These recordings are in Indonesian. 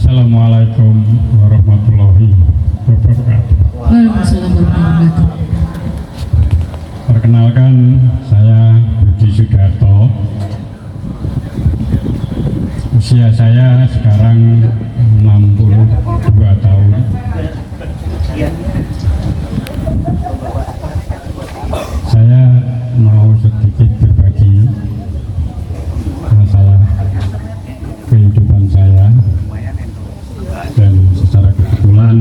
Assalamualaikum warahmatullahi wabarakatuh. Waalaikumsalam warahmatullahi wabarakatuh. Perkenalkan, saya Budi Sudarto. Usia saya sekarang 62 tahun. Saya mau sedikit berbagi masalah kehidupan saya, dan secara kebetulan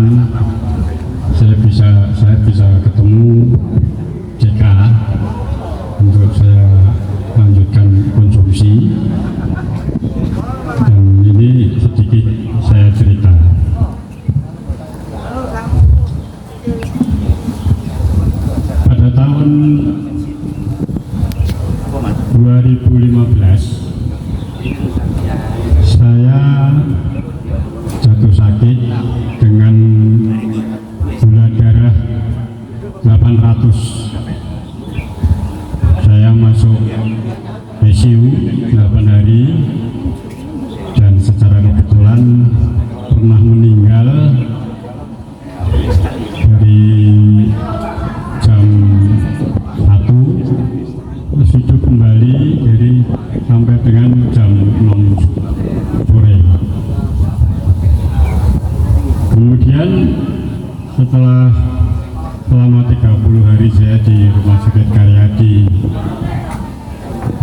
saya bisa ketemu JK untuk saya lanjutkan konsumsi, dan ini sedikit saya cerita. Pada tahun 2015 saya jatuh sakit dengan gula darah 800. Saya masuk ICU 8 hari, dan secara kebetulan pernah meninggal dari jam 1, terus hidup kembali dari sampai dengan jam 6 sore. Kemudian setelah selama 30 hari saya di Rumah Sakit Karyadi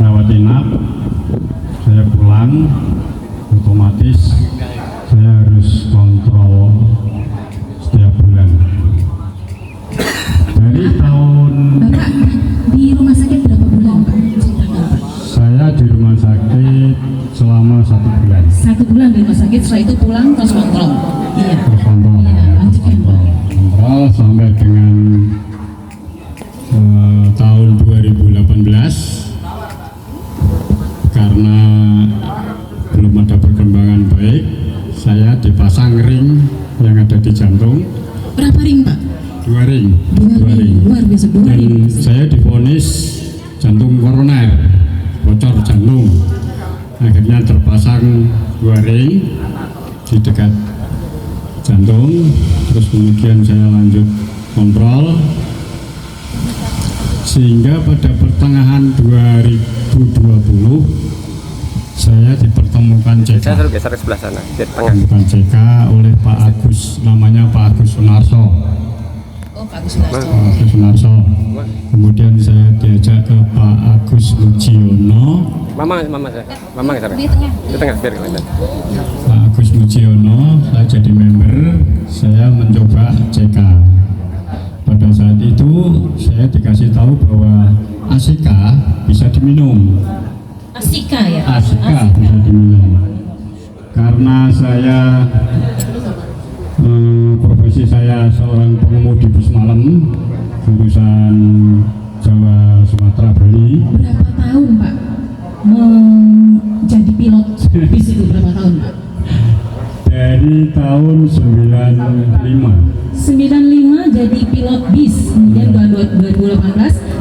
rawat inap, saya pulang, otomatis saya harus kontrol setiap bulan. Dari tahun Bapak di rumah sakit berapa bulan, Pak? saya di rumah sakit selama 1 bulan. 1 bulan di rumah sakit, setelah itu pulang terus kontrol. Iya. Terus kontrol, Iya, lanjutkan, Pak. kontrol sampai dengan tahun 2018, karena belum ada perkembangan baik, saya dipasang ring yang ada di jantung. Berapa ring, Pak? 2 ring. 2 ring. Luar biasa, 2 Dan ring. saya divonis jantung koroner, bocor jantung. Akhirnya terpasang 2 ring di dekat jantung. Terus kemudian saya lanjut kontrol, sehingga pada pertengahan 2020 saya dipertemukan JK. Saya suruh geser ke sebelah sana, di tengah. Bukan JK, oleh Pak Agus, namanya Pak Agus Sunarso. Oh, Pak Agus Sunarso. Pak Agus Sunarso. Kemudian saya diajak ke Pak Agus Mujiono. Mama geser. Di tengah. Di tengah, biar kelihatan. Pak Agus Mujiono, saya jadi member, saya mencoba JK. Pada saat itu saya dikasih tahu bahwa Asika bisa diminum. Asika ya? Asika bisa diminum. Karena saya profesi saya seorang pengemudi bus malam jurusan Jawa Sumatera Bali. Berapa tahun, Pak, menjadi pilot bis itu? Berapa tahun, Pak? Dari tahun 95. 95 jadi pilot bis, kemudian 2018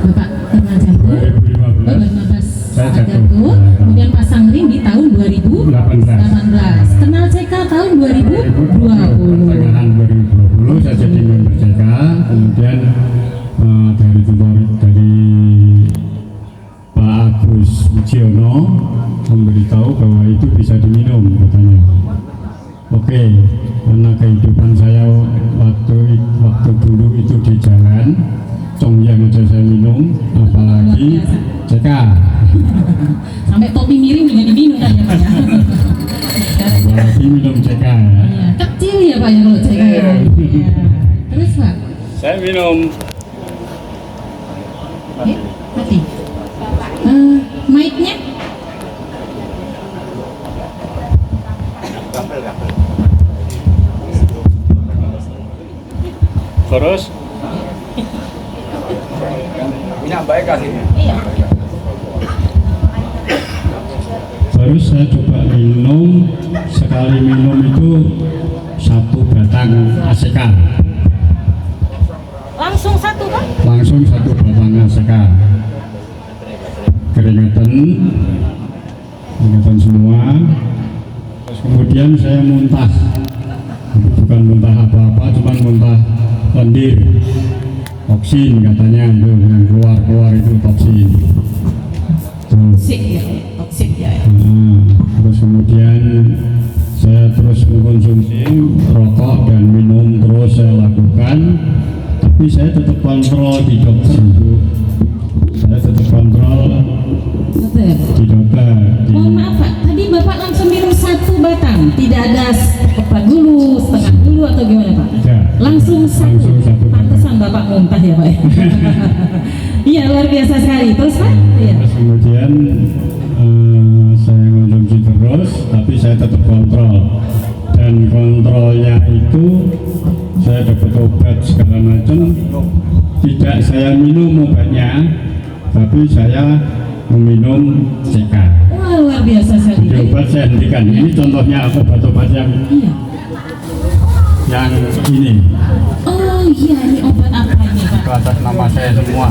Bapak kena jantung. 2015 saya jatuh. Kemudian pasang ring di tahun 2018. Kenal CK tahun 2020. Pertengahan 2020 saya jadi member JK. Kemudian dari tutor dari Pak Agus Mujiono memberitahu bahwa itu bisa diminum, katanya. Oke, karena kehidupan saya waktu dulu itu di jalan, congyang aja saya minum, apalagi JK. Sampai topi miring juga diminum kan ya, Pak ya? Apalagi minum JK ya. Iya, kecil ya, Pak ya kalau CK ya. Iya. Terus, Pak? Saya minum. Mati. Mic-nya? Terus Iya. baru saya coba minum, sekali minum itu 1 batang ACK. Langsung 1, Pak? Langsung 1 batang ACK. Keringetan semua. Terus kemudian kemudian saya muntah, bukan muntah apa-apa, cuma muntah lendir, toksin katanya itu yang keluar itu toksin. Toksik ya, toksik ya. Terus kemudian saya terus mengkonsumsi rokok dan minum terus saya lakukan, tapi saya tetap kontrol di dokter Bu. Saya tetap kontrol di dokter. Mohon maaf Pak, tadi Bapak langsung minum 1 batang, tidak ada obat dulu, setengah dulu atau gimana Pak? Tidak. Langsung satu. Pantesan Bapak muntah ya Pak. Iya luar biasa sekali. Terus Pak? Iya. Terus kemudian saya konsumsi terus, tapi saya tetap kontrol. Dan kontrolnya itu saya dapat obat segala macam. Tidak saya minum obatnya, tapi saya meminum CK. Wah luar biasa sekali. Jadi obat saya hentikan. Ini contohnya obat-obat yang Iya. yang ini. Oh iya, ini obat apa ini Pak? Itu atas nama saya semua.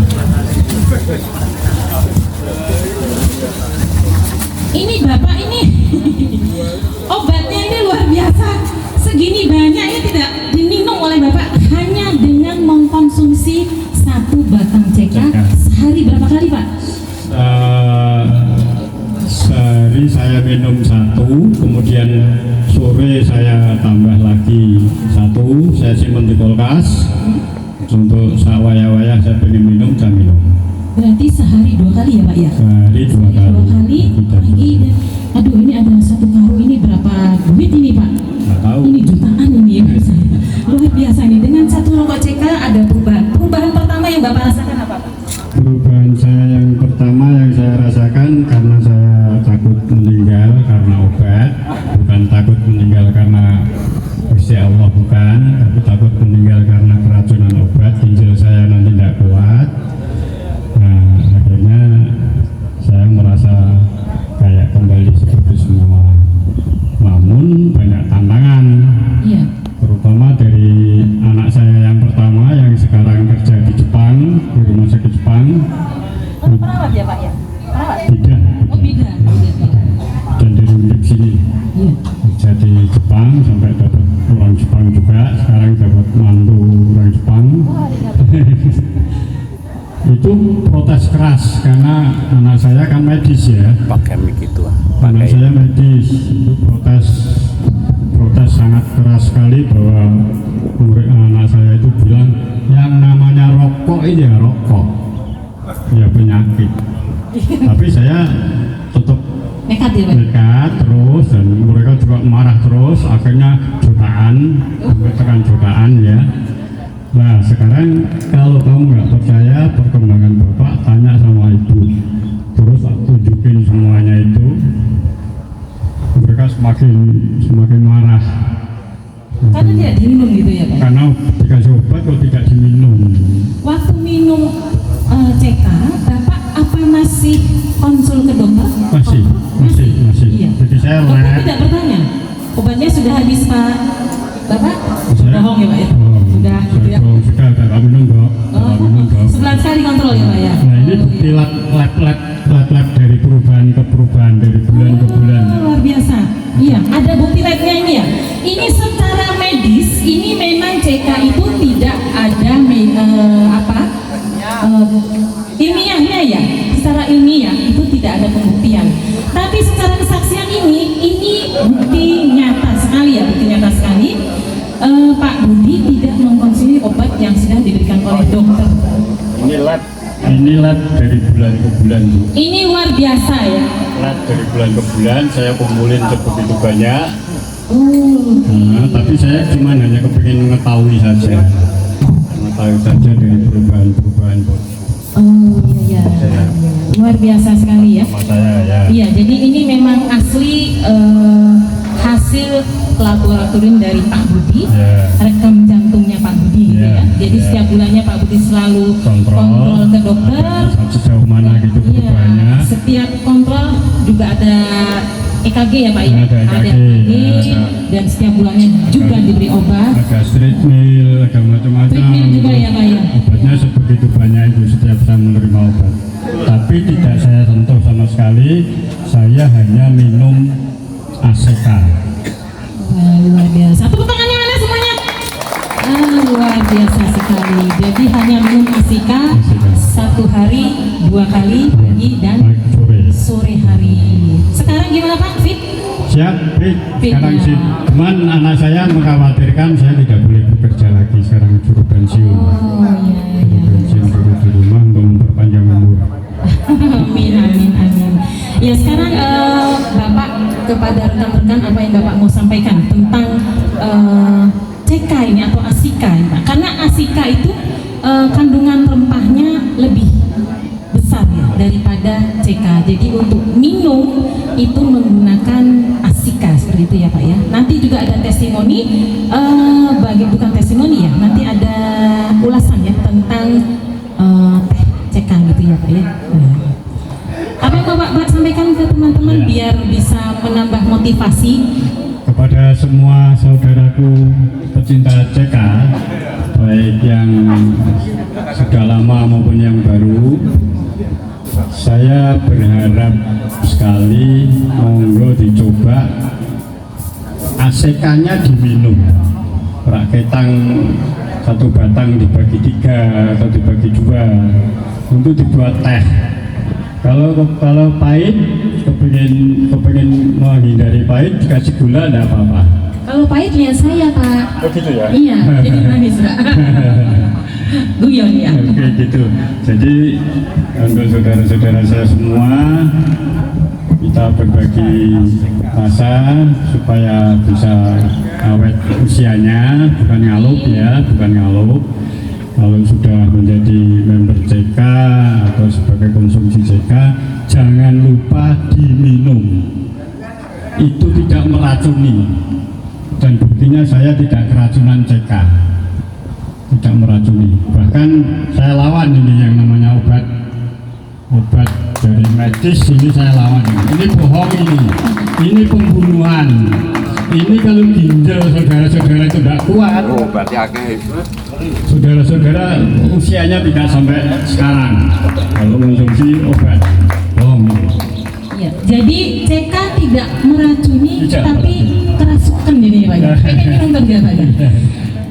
Ini Bapak ini obatnya ini luar biasa. Segini banyaknya tidak diminum oleh Bapak, hanya dengan mengkonsumsi 1 batang CK sehari berapa kali Pak? Sehari saya minum 1, kemudian sore saya tambah lagi 1, saya simpan di kulkas. Untuk sawaya-waya saya pengen minum, saya minum. Berarti sehari 2 kali ya Pak ya? Sehari 2 kali. 2 kali lagi. Aduh ini ada 1 karung ini berapa duit ini Pak? Nggak tahu. Ini jutaan ini ya luar biasa nih. Dengan 1 rokok CK ada perubahan. Perubahan pertama yang Bapak rasakan apa Pak? Perubahan saya yang pertama yang saya rasakan karena saya takut meninggal karena obat, bukan takut meninggal karena Gusti Allah, bukan, tapi takut meninggal karena keracunan obat, ginjal saya nanti tidak kuat. Nah, akhirnya saya merasa kayak kembali seperti semua. Namun banyak tantangan. Iya. Terutama dari anak saya yang pertama yang sekarang kerja di Jepang, di rumah sakit Jepang. Perawat ya Pak ya? Perawat? Tidak. Oh bidan. Dan dari Undip sini Iya. kerja di Jepang sampai dapat orang Jepang juga. Sekarang dapat mantu orang Jepang. Itu protes keras karena anak saya kan medis ya. Pakai mic itu. Anak saya medis, itu protes sangat keras sekali bahwa anak saya itu bilang yang namanya rokok ini ya rokok, ya penyakit. Tapi saya tetap Nekat ya Pak? nekat terus dan mereka juga marah terus, akhirnya jutaan, sampai tekan jutaan ya. Nah sekarang kalau kamu nggak percaya perkembangan bapak, tanya sama ibu, terus aku tunjukin semuanya itu. Mereka semakin marah Karena tidak diminum gitu ya Pak? karena dikasih obat kok tidak diminum. Waktu minum CK, Bapak apa masih konsul ke dokter? Masih. Iya. Jadi saya Dokter lab. tidak bertanya, obatnya sudah habis Pak? Bapak? Saya- Bohong ya Pak ya? Oh, Sudah gitu ya? sudah tak minum dok. Tak minum dok. Sebulan sekali kontrol ya Pak ya? Nah ini bukti lab dari perubahan ke perubahan, dari bulan ke bulan. Luar biasa. Iya, ada bukti labnya ini ya. Ini secara medis, ini memang CK itu tidak ada ilmiahnya ya. Secara ilmiah itu tidak ada pembuktian. Tapi secara kesaksian ini bukti nyata sekali ya, bukti nyata sekali. Pak Budi tidak mengkonsumsi obat yang sudah diberikan oleh dokter. Ini lab dari bulan ke bulan Bu. Ini luar biasa ya. Lab dari bulan ke bulan saya kumpulin begitu banyak. Nah, tapi saya cuma hanya kepingin mengetahui saja dari perubahan-perubahan Bu. Iya. Luar biasa sekali ya. Sama saya ya. Iya, jadi ini memang asli hasil laboratorium dari Pak Budi, Ya. rekam jantungnya Pak Budi gitu ya. Ya, Jadi ya. setiap bulannya Pak Budi selalu kontrol ke dokter. Sejauh mana gitu Iya, perubahannya. setiap kontrol juga ada EKG ya Pak ya. Ada EKG, ya. Dan setiap bulannya juga diberi obat. Ada treadmill, ada macam-macam. Treatment juga ya Pak ya. Obatnya sebegitu banyak itu setiap saya menerima obat. Tapi tidak saya sentuh sama sekali. Saya hanya minum ACK. Jadi hanya minum asika satu hari 2 kali, pagi dan sore hari. Sekarang gimana Pak? Fit? Siap, Fit. Sekarang ya. sih, cuman anak saya mengkhawatirkan saya tidak boleh bekerja lagi sekarang, suruh pensiun. Oh iya. Pensiun dulu di rumah untuk memperpanjang umur. Amin, amin, amin. Ya sekarang Bapak kepada rekan-rekan apa yang Bapak mau sampaikan tentang CK ini atau asika ini Pak? Karena asika itu kandungan rempahnya lebih besar ya daripada CK. Jadi untuk minum itu menggunakan asika seperti itu ya Pak ya. Nanti juga ada testimoni bukan testimoni ya. Nanti ada ulasan ya tentang teh CK gitu ya Pak ya. Apa yang Bapak sampaikan ke teman-teman biar bisa menambah motivasi kepada semua saudaraku pecinta CK, baik yang sudah lama maupun yang baru, saya berharap sekali monggo dicoba ACK-nya diminum. Raketang 1 batang dibagi 3 atau dibagi 2 untuk dibuat teh. Kalau pahit, kepengen menghindari pahit, dikasih gula tidak apa-apa. Kalau pahit lihat saya Pak. Oh gitu ya? Iya, jadi manis Pak. Guyon ya. Oke gitu. Jadi untuk saudara-saudara saya semua, kita berbagi rasa supaya bisa awet usianya, bukan ngalup ya, bukan ngalup. Kalau sudah menjadi member CK atau sebagai konsumsi CK, jangan lupa diminum. Itu tidak meracuni. Dan buktinya saya tidak keracunan CK. Tidak meracuni. Bahkan saya lawan ini yang namanya obat dari medis, ini saya lawan ini bohong, ini pembunuhan. Ini kalau ginjal saudara-saudara itu tidak kuat, Oh, berarti akeh. saudara-saudara usianya tidak sampai sekarang kalau mengonsumsi obat bohong. Ya, jadi CK tidak meracuni Tidak. tapi kerasukan ini Pak. Pengen nonton gak Pak?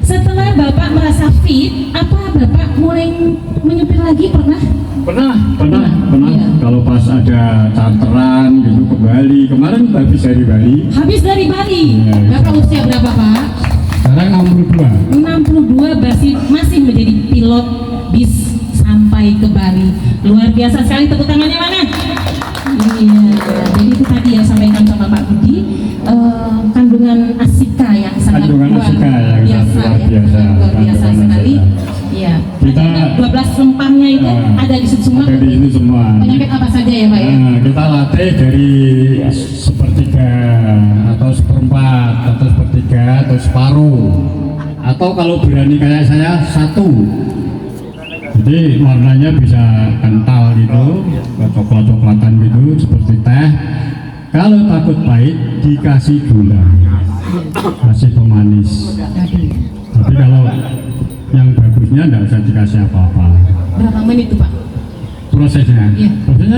Setelah Bapak merasa fit, apa Bapak mulai menyupir lagi pernah? Pernah. Iya. Kalau pas ada charteran gitu ke Bali, kemarin habis dari Bali. Habis dari Bali. Iya. Bapak usia berapa Pak? Sekarang 62 masih menjadi pilot bis sampai ke Bali. Luar biasa sekali, tepuk tangannya mana? Iya, jadi itu tadi yang sampaikan sama Pak Budi, kandungan asika yang sangat Kandungan luar asika yang biasa, sangat luar ya, biasa. sangat luar biasa Kandungan sekali. asika. Iya. Kita- 12 rempahnya itu ada di situ semua. ada di sini semua. Penyakit apa saja ya Pak ya? Nah, kita latih dari sepertiga atau seperempat atau sepertiga atau separuh, atau kalau berani kayak saya 1. Jadi warnanya bisa kental gitu, coklat-coklatan gitu seperti teh. Kalau takut pahit dikasih gula, kasih pemanis. Tapi kalau yang bagusnya tidak usah dikasih apa-apa. Berapa menit tuh Pak? Prosesnya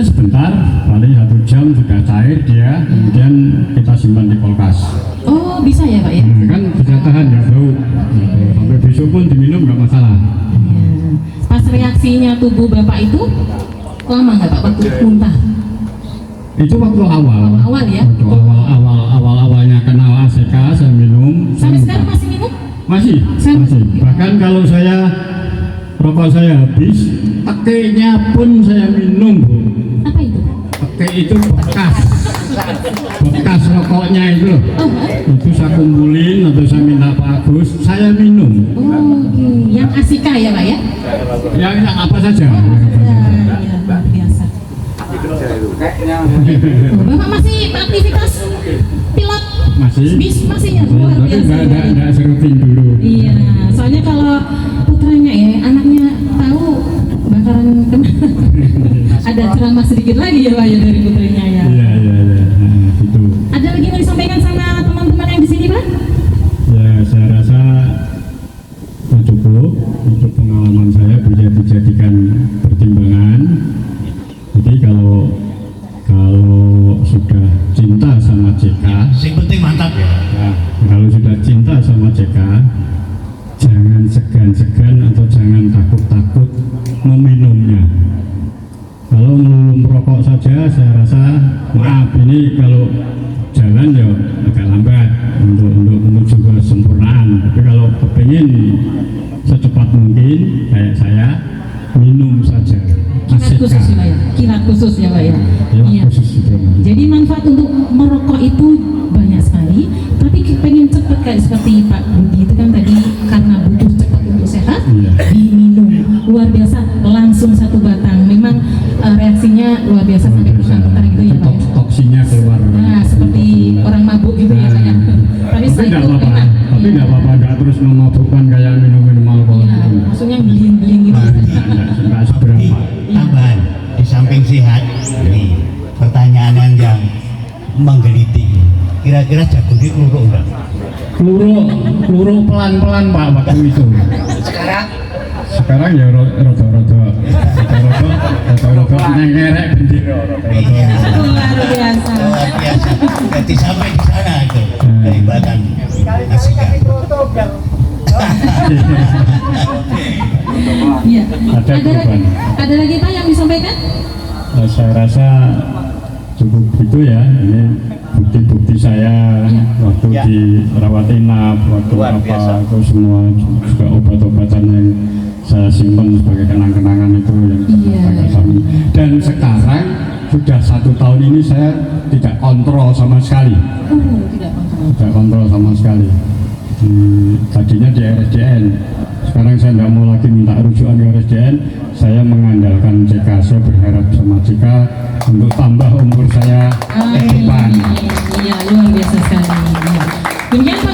sebentar, paling 1 jam sudah cair dia, kemudian kita simpan di kulkas. Oh bisa ya Pak ya? Kan bisa tahan, nggak bau. Sampai besok pun diminum nggak masalah. Pas reaksinya tubuh Bapak itu lama nggak Pak waktu muntah? Itu waktu awal. Awal ya? Waktu awalnya kenal ACK saya minum. Sampai saya sekarang lupa. masih minum? Masih. Bahkan kalau rokok saya habis, tekenya pun saya minum, Bu. Apa itu? Teke itu bekas rokoknya itu loh. Itu saya kumpulin atau saya minta Pak Agus, saya minum. Oh, oke. Yang asika ya Pak ya? Yang apa saja. Ya, luar biasa. Bapak masih aktivitas pilot Masih. bis masih ya? Luar Tapi biasa. nggak serutin dulu. Iya, soalnya kalau putranya ya, anaknya tahu bakalan kena. Ada ceramah sedikit lagi ya Pak ya dari putrinya ya. Iya. Nah, gitu. Ada lagi yang mau disampaikan sama teman-teman yang di sini Pak? Ya, saya rasa cukup untuk pengalaman saya bisa dijadikan pertimbangan. Jadi kalau sudah cinta sama CK, yang penting mantap ya. nah, kalau sudah cinta sama CK, jangan segan-segan atau jangan takut jalan ya agak lambat untuk menuju kesempurnaan. Tapi kalau kepingin secepat mungkin kayak saya, minum saja. Kilat khusus ya Pak ya, kilat khusus ya Pak ya. Kilat Iya. khusus itu. Jadi manfaat untuk merokok itu banyak sekali, tapi pengen cepat kayak seperti Pak Budi itu kan tadi karena butuh cepat untuk sehat, Iya. diminum luar biasa langsung satu batang. Memang reaksinya luar biasa sampai putar-putar gitu ya Pak ya. Toksinya keluar. Nah seperti orang mabuk gitu ya Pak ya. Tapi Tapi setelah tidak itu apa-apa, enak. tapi Iya. tidak apa-apa, tidak terus memabukkan kayak minum alkohol. Iya, maksudnya beliin gitu. Tidak seberapa. Tambahan di samping sehat, ini pertanyaan yang menggelitik. Kira-kira jagung itu luruk enggak? Peluru pelan-pelan Pak waktu itu. Sekarang ya rodo-rodo nengerek bendera Iya. Luar biasa. Luar biasa. Jadi sampai di sana itu kehebatan Asika. Iya. Ada perubahan. Ada lagi Pak yang disampaikan? Saya rasa cukup itu ya. Ini bukti-bukti saya waktu Ya. di rawat inap, waktu Luar biasa. itu semua juga obat-obatan yang saya simpan sebagai kenang-kenangan itu yang Iya. agak sama. Dan sekarang sudah 1 tahun ini saya tidak kontrol sama sekali. Tidak kontrol. Tidak kontrol sama sekali. Tadinya di RSDN, sekarang saya tidak mau lagi minta rujukan ke RSDN. Saya mengandalkan CK. Saya berharap sama CK untuk tambah umur saya ke depan. Iya, luar biasa sekali. Iya. Demikian Pak.